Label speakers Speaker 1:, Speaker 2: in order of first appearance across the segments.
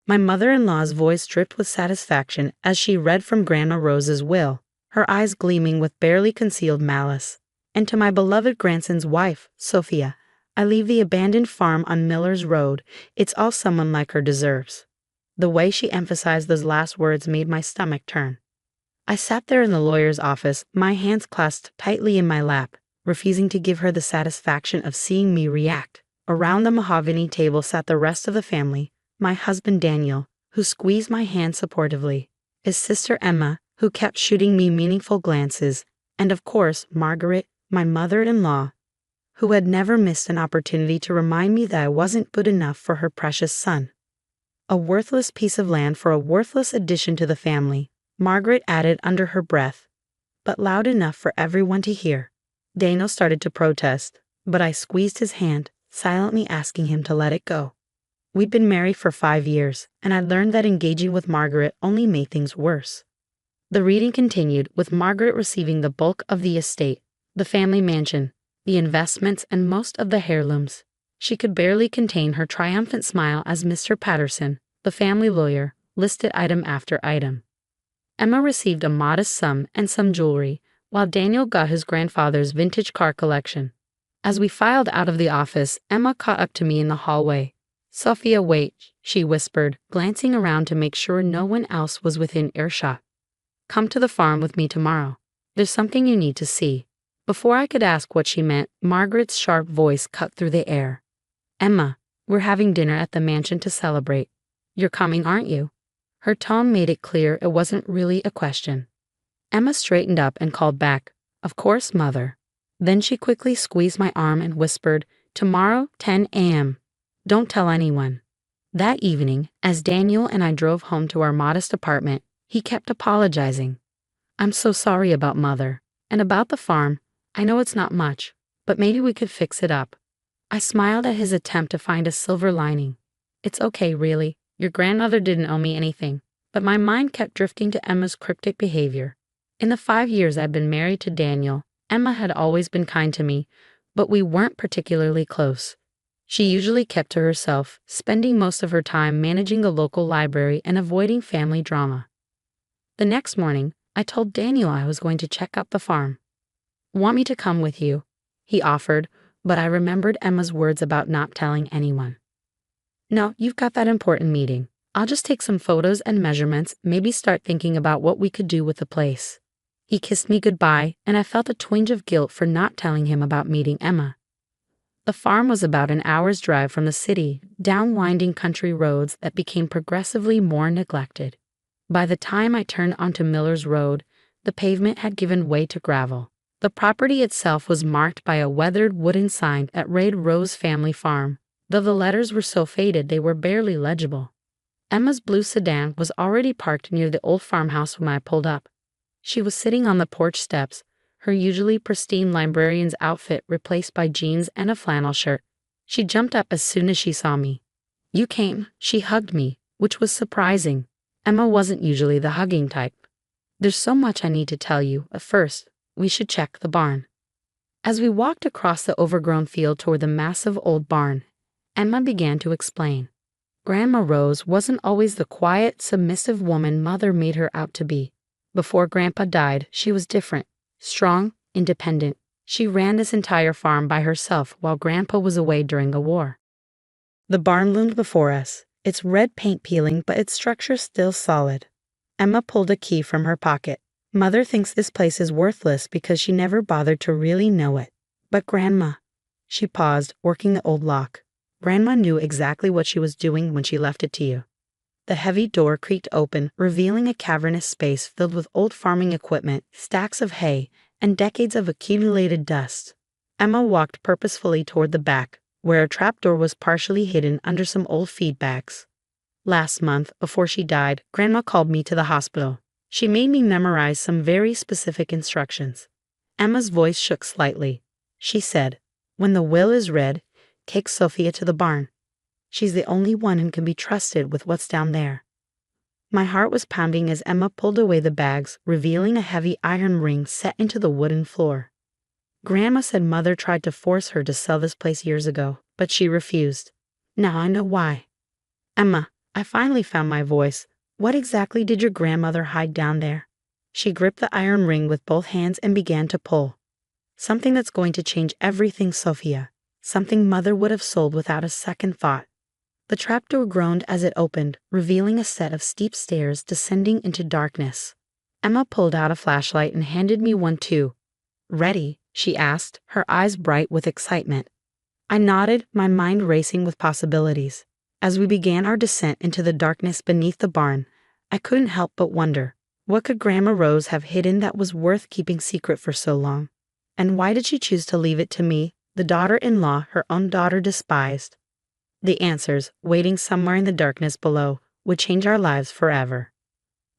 Speaker 1: My mother-in-law's voice dripped with satisfaction as she read from Grandma Rose's will, her eyes gleaming with barely concealed malice. And to my beloved grandson's wife, Sophia, I leave the abandoned farm on Miller's Road. It's all someone like her deserves. The way she emphasized those last words made my stomach turn. I sat there in the lawyer's office, my hands clasped tightly in my lap, refusing to give her the satisfaction of seeing me react. Around the mahogany table sat the rest of the family, my husband Daniel, who squeezed my hand supportively, his sister Emma, who kept shooting me meaningful glances, and of course Margaret, my mother-in-law, who had never missed an opportunity to remind me that I wasn't good enough for her precious son. A worthless piece of land for a worthless addition to the family, Margaret added under her breath, but loud enough for everyone to hear. Daniel started to protest, but I squeezed his hand, silently asking him to let it go. We'd been married for 5 years, and I learned that engaging with Margaret only made things worse. The reading continued, with Margaret receiving the bulk of the estate, the family mansion, the investments, and most of the heirlooms. She could barely contain her triumphant smile as Mr. Patterson, the family lawyer, listed item after item. Emma received a modest sum and some jewelry, while Daniel got his grandfather's vintage car collection. As we filed out of the office, Emma caught up to me in the hallway. "Sophia, wait," she whispered, glancing around to make sure no one else was within earshot. "Come to the farm with me tomorrow. There's something you need to see." Before I could ask what she meant, Margaret's sharp voice cut through the air. "Emma, we're having dinner at the mansion to celebrate. You're coming, aren't you?" Her tone made it clear it wasn't really a question. Emma straightened up and called back, "Of course, Mother." Then she quickly squeezed my arm and whispered, "Tomorrow, 10 a.m. Don't tell anyone." That evening, as Daniel and I drove home to our modest apartment, he kept apologizing. "I'm so sorry about Mother. And about the farm. I know it's not much, but maybe we could fix it up." I smiled at his attempt to find a silver lining. "It's okay, really. Your grandmother didn't owe me anything." But my mind kept drifting to Emma's cryptic behavior. In the 5 years I'd been married to Daniel, Emma had always been kind to me, but we weren't particularly close. She usually kept to herself, spending most of her time managing the local library and avoiding family drama. The next morning, I told Daniel I was going to check out the farm. "Want me to come with you?" he offered, but I remembered Emma's words about not telling anyone. "No, you've got that important meeting. I'll just take some photos and measurements, maybe start thinking about what we could do with the place." He kissed me goodbye, and I felt a twinge of guilt for not telling him about meeting Emma. The farm was about an hour's drive from the city, down winding country roads that became progressively more neglected. By the time I turned onto Miller's Road, the pavement had given way to gravel. The property itself was marked by a weathered wooden sign that read Rose Family Farm, though the letters were so faded they were barely legible. Emma's blue sedan was already parked near the old farmhouse when I pulled up. She was sitting on the porch steps, her usually pristine librarian's outfit replaced by jeans and a flannel shirt. She jumped up as soon as she saw me. "You came." She hugged me, which was surprising. Emma wasn't usually the hugging type. "There's so much I need to tell you, but first, we should check the barn." As we walked across the overgrown field toward the massive old barn, Emma began to explain. Grandma Rose wasn't always the quiet, submissive woman Mother made her out to be. Before Grandpa died, she was different, strong, independent. She ran this entire farm by herself while Grandpa was away during the war. The barn loomed before us, its red paint peeling but its structure still solid. Emma pulled a key from her pocket. "Mother thinks this place is worthless because she never bothered to really know it. But Grandma..." She paused, working the old lock. "Grandma knew exactly what she was doing when she left it to you." The heavy door creaked open, revealing a cavernous space filled with old farming equipment, stacks of hay, and decades of accumulated dust. Emma walked purposefully toward the back, where a trapdoor was partially hidden under some old feed bags. "Last month, before she died, Grandma called me to the hospital. She made me memorize some very specific instructions." Emma's voice shook slightly. She said, "When the will is read, take Sophia to the barn. She's the only one who can be trusted with what's down there." My heart was pounding as Emma pulled away the bags, revealing a heavy iron ring set into the wooden floor. "Grandma said Mother tried to force her to sell this place years ago, but she refused. Now I know why." "Emma, I finally found my voice. What exactly did your grandmother hide down there? She gripped the iron ring with both hands and began to pull. Something that's going to change everything, Sophia. Something Mother would have sold without a second thought. The trapdoor groaned as it opened, revealing a set of steep stairs descending into darkness. Emma pulled out a flashlight and handed me one too. Ready? She asked, her eyes bright with excitement. I nodded, my mind racing with possibilities. As we began our descent into the darkness beneath the barn, I couldn't help but wonder, what could Grandma Rose have hidden that was worth keeping secret for so long? And why did she choose to leave it to me, the daughter-in-law her own daughter despised? The answers, waiting somewhere in the darkness below, would change our lives forever.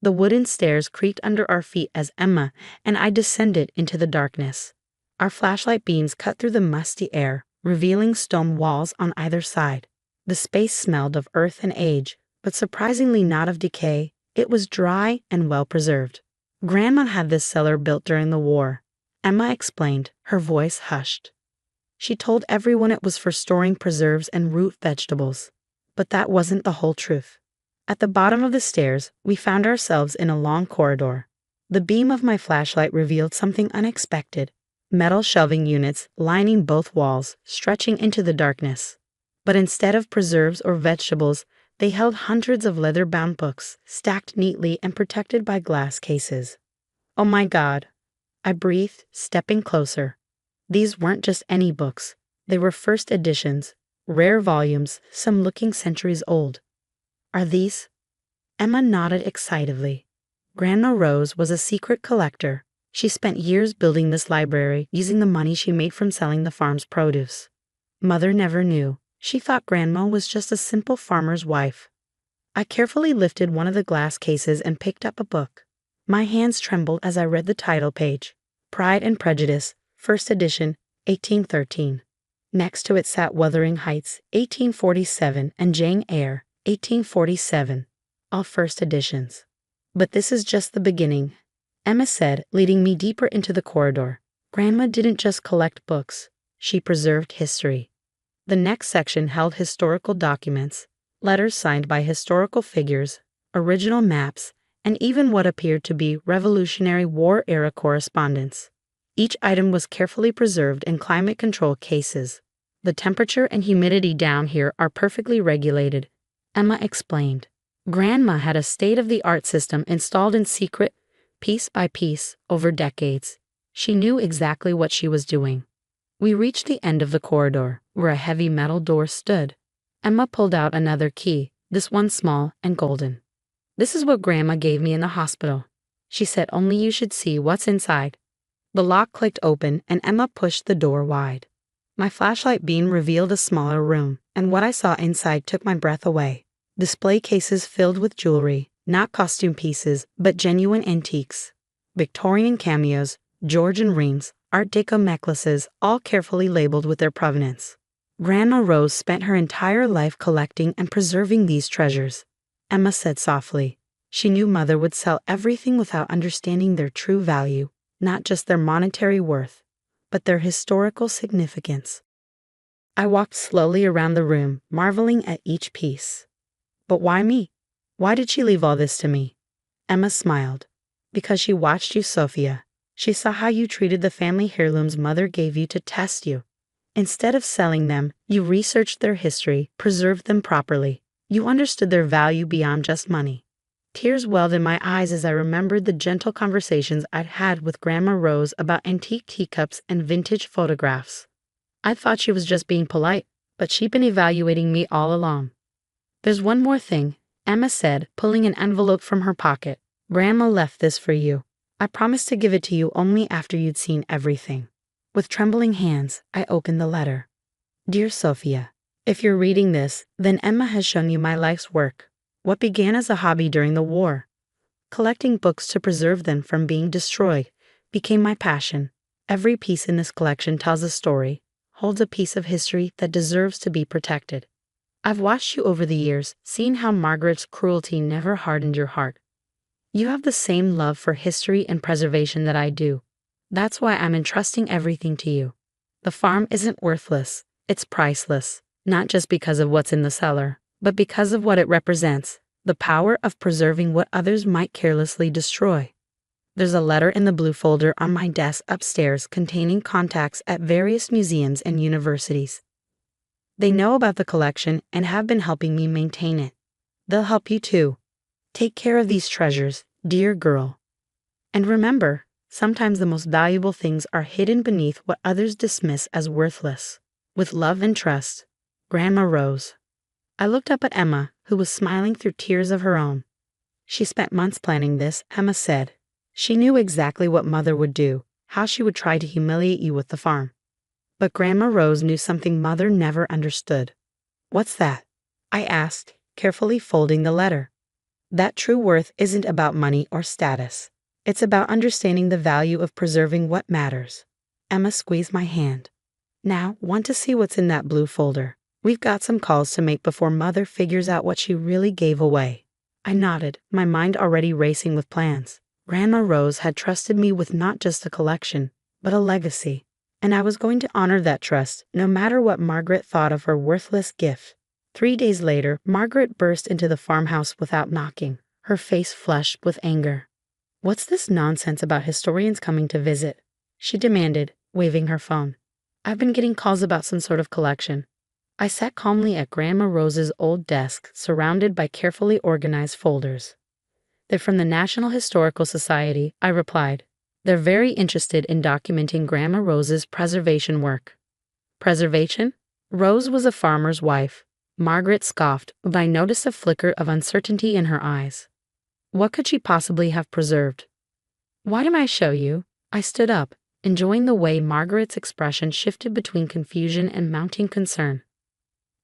Speaker 1: The wooden stairs creaked under our feet as Emma and I descended into the darkness. Our flashlight beams cut through the musty air, revealing stone walls on either side. The space smelled of earth and age, but surprisingly not of decay. It was dry and well-preserved. Grandma had this cellar built during the war. Emma explained, her voice hushed. She told everyone it was for storing preserves and root vegetables. But that wasn't the whole truth. At the bottom of the stairs, we found ourselves in a long corridor. The beam of my flashlight revealed something unexpected. Metal shelving units lining both walls, stretching into the darkness. But instead of preserves or vegetables, they held hundreds of leather-bound books, stacked neatly and protected by glass cases. Oh my God! I breathed, stepping closer. These weren't just any books. They were first editions, rare volumes, some looking centuries old. Are these? Emma nodded excitedly. Grandma Rose was a secret collector. She spent years building this library using the money she made from selling the farm's produce. Mother never knew. She thought Grandma was just a simple farmer's wife. I carefully lifted one of the glass cases and picked up a book. My hands trembled as I read the title page. Pride and Prejudice, First Edition, 1813. Next to it sat Wuthering Heights, 1847, and Jane Eyre, 1847, all first editions. But this is just the beginning, Emma said, leading me deeper into the corridor. Grandma didn't just collect books, she preserved history. The next section held historical documents, letters signed by historical figures, original maps, and even what appeared to be Revolutionary War-era correspondence. Each item was carefully preserved in climate-control cases. The temperature and humidity down here are perfectly regulated, Emma explained. Grandma had a state-of-the-art system installed in secret, piece by piece, over decades. She knew exactly what she was doing. We reached the end of the corridor, where a heavy metal door stood. Emma pulled out another key, this one small and golden. This is what Grandma gave me in the hospital. She said only you should see what's inside. The lock clicked open and Emma pushed the door wide. My flashlight beam revealed a smaller room, and what I saw inside took my breath away. Display cases filled with jewelry, not costume pieces, but genuine antiques. Victorian cameos, Georgian rings, Art Deco necklaces, all carefully labeled with their provenance. Grandma Rose spent her entire life collecting and preserving these treasures, Emma said softly. She knew Mother would sell everything without understanding their true value, not just their monetary worth, but their historical significance. I walked slowly around the room, marveling at each piece. But why me? Why did she leave all this to me? Emma smiled. Because she watched you, Sophia. She saw how you treated the family heirlooms Mother gave you to test you. Instead of selling them, you researched their history, preserved them properly. You understood their value beyond just money. Tears welled in my eyes as I remembered the gentle conversations I'd had with Grandma Rose about antique teacups and vintage photographs. I thought she was just being polite, but she'd been evaluating me all along. There's one more thing, Emma said, pulling an envelope from her pocket. Grandma left this for you. I promised to give it to you only after you'd seen everything. With trembling hands, I opened the letter. Dear Sophia, if you're reading this, then Emma has shown you my life's work. What began as a hobby during the war, collecting books to preserve them from being destroyed, became my passion. Every piece in this collection tells a story, holds a piece of history that deserves to be protected. I've watched you over the years, seen how Margaret's cruelty never hardened your heart. You have the same love for history and preservation that I do. That's why I'm entrusting everything to you. The farm isn't worthless, it's priceless, not just because of what's in the cellar, but because of what it represents, the power of preserving what others might carelessly destroy. There's a letter in the blue folder on my desk upstairs containing contacts at various museums and universities. They know about the collection and have been helping me maintain it. They'll help you too. Take care of these treasures, dear girl. And remember, sometimes the most valuable things are hidden beneath what others dismiss as worthless. With love and trust, Grandma Rose. I looked up at Emma, who was smiling through tears of her own. She spent months planning this, Emma said. She knew exactly what Mother would do, how she would try to humiliate you with the farm. But Grandma Rose knew something Mother never understood. What's that? I asked, carefully folding the letter. That true worth isn't about money or status. It's about understanding the value of preserving what matters. Emma squeezed my hand. Now, want to see what's in that blue folder? We've got some calls to make before Mother figures out what she really gave away. I nodded, my mind already racing with plans. Grandma Rose had trusted me with not just a collection, but a legacy. And I was going to honor that trust, no matter what Margaret thought of her worthless gift. 3 days later, Margaret burst into the farmhouse without knocking, her face flushed with anger. What's this nonsense about historians coming to visit? She demanded, waving her phone. I've been getting calls about some sort of collection. I sat calmly at Grandma Rose's old desk, surrounded by carefully organized folders. They're from the National Historical Society, I replied. They're very interested in documenting Grandma Rose's preservation work. Preservation? Rose was a farmer's wife. Margaret scoffed, but I noticed a flicker of uncertainty in her eyes. What could she possibly have preserved? Why don't I show you? I stood up, enjoying the way Margaret's expression shifted between confusion and mounting concern.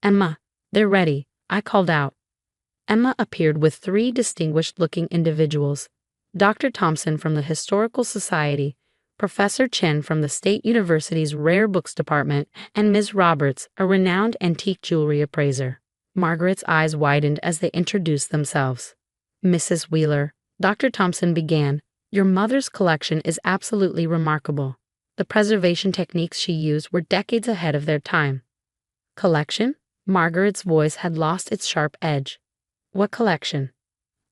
Speaker 1: Emma, they're ready, I called out. Emma appeared with 3 distinguished-looking individuals. Dr. Thompson from the Historical Society, Professor Chen from the State University's Rare Books Department, and Ms. Roberts, a renowned antique jewelry appraiser. Margaret's eyes widened as they introduced themselves. Mrs. Wheeler, Dr. Thompson began, your mother's collection is absolutely remarkable. The preservation techniques she used were decades ahead of their time. Collection? Margaret's voice had lost its sharp edge. What collection?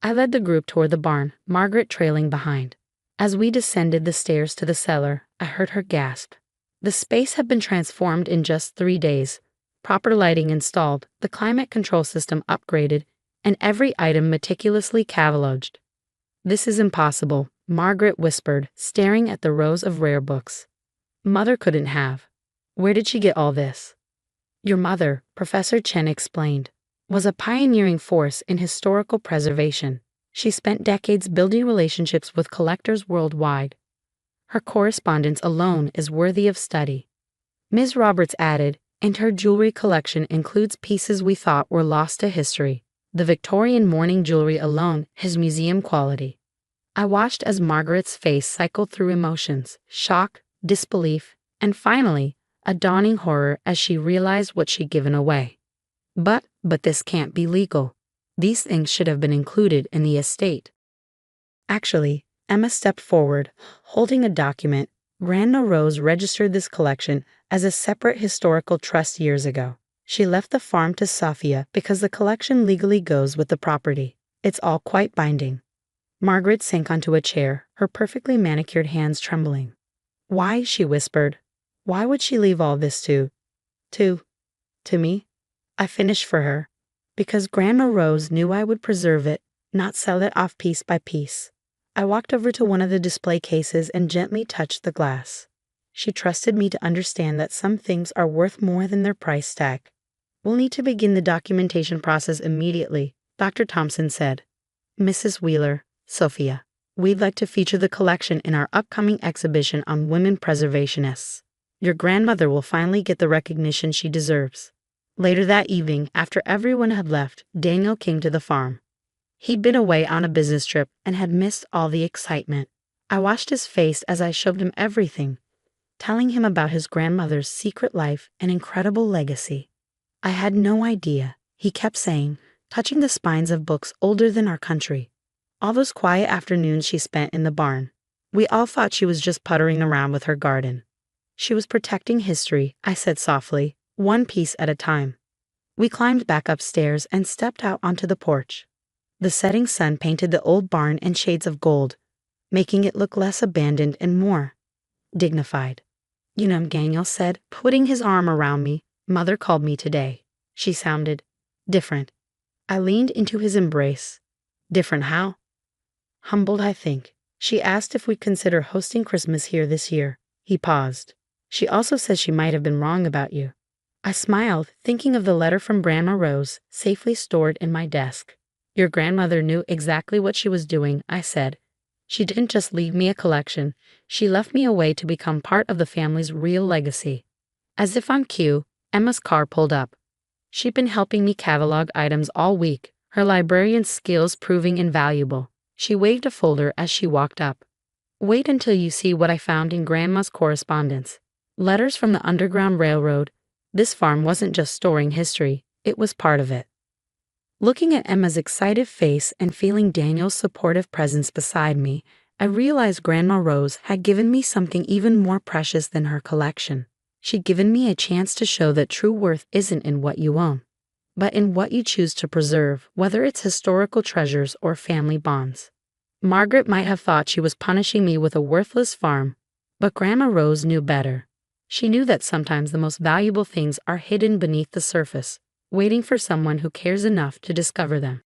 Speaker 1: I led the group toward the barn, Margaret trailing behind. As we descended the stairs to the cellar, I heard her gasp. The space had been transformed in just 3 days. Proper lighting installed, the climate control system upgraded, and every item meticulously cataloged. This is impossible, Margaret whispered, staring at the rows of rare books. Mother couldn't have. Where did she get all this? Your mother, Professor Chen explained, was a pioneering force in historical preservation. She spent decades building relationships with collectors worldwide. Her correspondence alone is worthy of study. Ms. Roberts added, and her jewelry collection includes pieces we thought were lost to history. The Victorian mourning jewelry alone has museum quality. I watched as Margaret's face cycled through emotions, shock, disbelief, and finally, a dawning horror as she realized what she'd given away. But this can't be legal. These things should have been included in the estate. Actually, Emma stepped forward, holding a document. Grandma Rose registered this collection as a separate historical trust years ago. She left the farm to Sophia because the collection legally goes with the property. It's all quite binding. Margaret sank onto a chair, her perfectly manicured hands trembling. Why, she whispered. Why would she leave all this to me? I finished for her. Because Grandma Rose knew I would preserve it, not sell it off piece by piece. I walked over to one of the display cases and gently touched the glass. She trusted me to understand that some things are worth more than their price tag. We'll need to begin the documentation process immediately, Dr. Thompson said. Mrs. Wheeler, Sophia, we'd like to feature the collection in our upcoming exhibition on women preservationists. Your grandmother will finally get the recognition she deserves. Later that evening, after everyone had left, Daniel came to the farm. He'd been away on a business trip and had missed all the excitement. I watched his face as I showed him everything, telling him about his grandmother's secret life and incredible legacy. I had no idea, he kept saying, touching the spines of books older than our country. All those quiet afternoons she spent in the barn. We all thought she was just puttering around with her garden. She was protecting history, I said softly, one piece at a time. We climbed back upstairs and stepped out onto the porch. The setting sun painted the old barn in shades of gold, making it look less abandoned and more dignified. You know, Daniel said, putting his arm around me. Mother called me today. She sounded different. I leaned into his embrace. Different how? Humbled, I think. She asked if we'd consider hosting Christmas here this year. He paused. She also says she might have been wrong about you. I smiled, thinking of the letter from Grandma Rose, safely stored in my desk. Your grandmother knew exactly what she was doing, I said. She didn't just leave me a collection, she left me a way to become part of the family's real legacy. As if on cue, Emma's car pulled up. She'd been helping me catalog items all week, her librarian's skills proving invaluable. She waved a folder as she walked up. Wait until you see what I found in Grandma's correspondence. Letters from the Underground Railroad. This farm wasn't just storing history, it was part of it. Looking at Emma's excited face and feeling Daniel's supportive presence beside me, I realized Grandma Rose had given me something even more precious than her collection. She'd given me a chance to show that true worth isn't in what you own, but in what you choose to preserve, whether it's historical treasures or family bonds. Margaret might have thought she was punishing me with a worthless farm, but Grandma Rose knew better. She knew that sometimes the most valuable things are hidden beneath the surface, waiting for someone who cares enough to discover them.